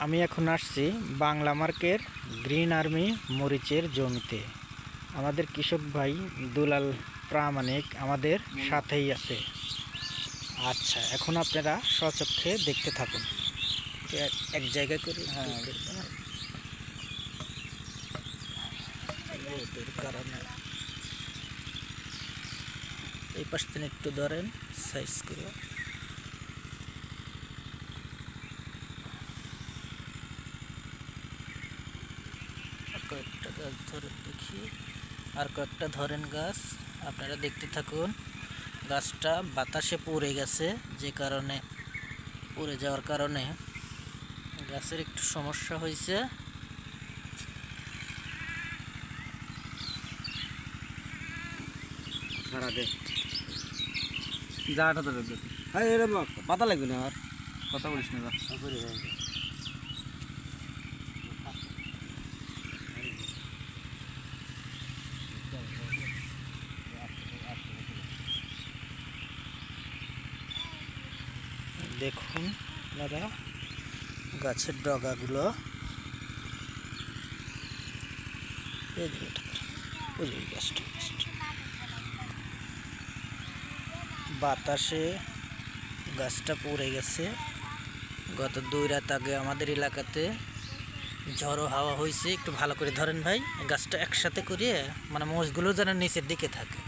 আমি এখন আসছি বাংলা মার্কের গ্রিন আর্মি মরিচের জমিতে। আমাদের কৃষক ভাই দুলাল প্রামাণিক আমাদের সাথেই আছে। আচ্ছা, এখন আপনারা স্বচক্ষে দেখতে থাকুন। এক জায়গায় করে রোদের কারণে এই পাশ থেকে একটু ধরেন সাইজ করে। কয়েকটা গাছ ধরেন দেখি, আর কয়েকটা ধরেন গাছ। আপনারা দেখতে থাকুন। গাছটা বাতাসে পড়ে গেছে, যে কারণে পড়ে যাওয়ার কারণে গাছের একটু সমস্যা হয়েছে। পাতা লাগবে না, আর কথা বলিস না। দেখুন আপনারা গাছের ডগাগুলো, বাতাসে গাছটা পড়ে গেছে। গত 2 রাত আগে আমাদের এলাকাতে ঝড়ো হাওয়া হয়েছে। একটু ভালো করে ধরেন ভাই, গাছটা একসাথে করিয়ে মানে মোষগুলো যেন নিচের দিকে থাকে।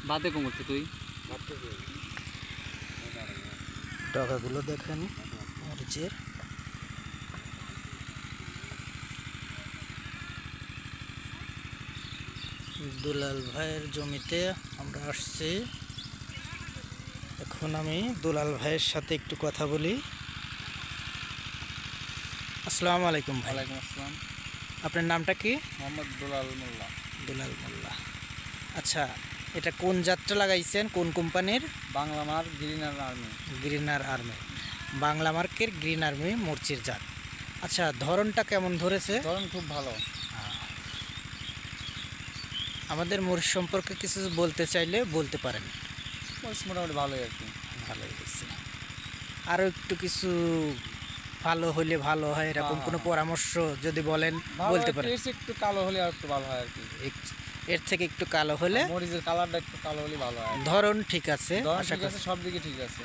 বাদে কমছে তুই ডগাগুলো দেখেন মরিচের। দুলাল ভাইয়ের জমিতে আমরা আসছি। এখন আমি দুলাল ভাইয়ের সাথে একটু কথা বলি। আসসালামু আলাইকুম ভাই। ওয়ালাইকুম আসসালাম। আপনার নামটা কি? মোহাম্মদ দুলাল মোল্লা। দুলাল মোল্লা। আচ্ছা, এটা কোন জাতটা লাগাইছেন, কোন কোম্পানির? Bangla mark greener army. Greener army, Bangla মার্কের গ্রিন আর্মি মরিচের জাত। আচ্ছা, ধরনটা কেমন ধরেছে? ধরন খুব ভালো। আমাদের মরিচ সম্পর্কে কিছু বলতে চাইলে বলতে পারেন। মরিচ মোটামুটি ভালোই আর কি। ভালোই হয়েছে। আরও একটু কিছু ভালো হলে ভালো হয়, এরকম কোনো পরামর্শ যদি বলেন বলতে পারেন। একটু কালো হলে আর একটু ভালো হয় আর কি। এর থেকে একটু কালো হলে, মরিচের কালারটা একটু কালো হলে ভালো হয়। ধরন ঠিক আছে, ঠিক আছে, সব দিকে ঠিক আছে।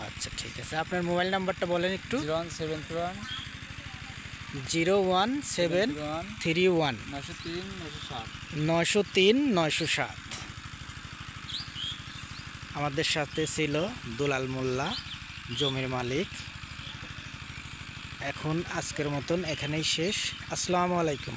আচ্ছা ঠিক আছে। আপনার মোবাইল নাম্বারটা বলেন একটু। 01731 01731 903 907। আমাদের সাথে ছিল দুলাল মোল্লা, জমির মালিক। এখন আজকের মতন এখানেই শেষ। আসসালামু আলাইকুম।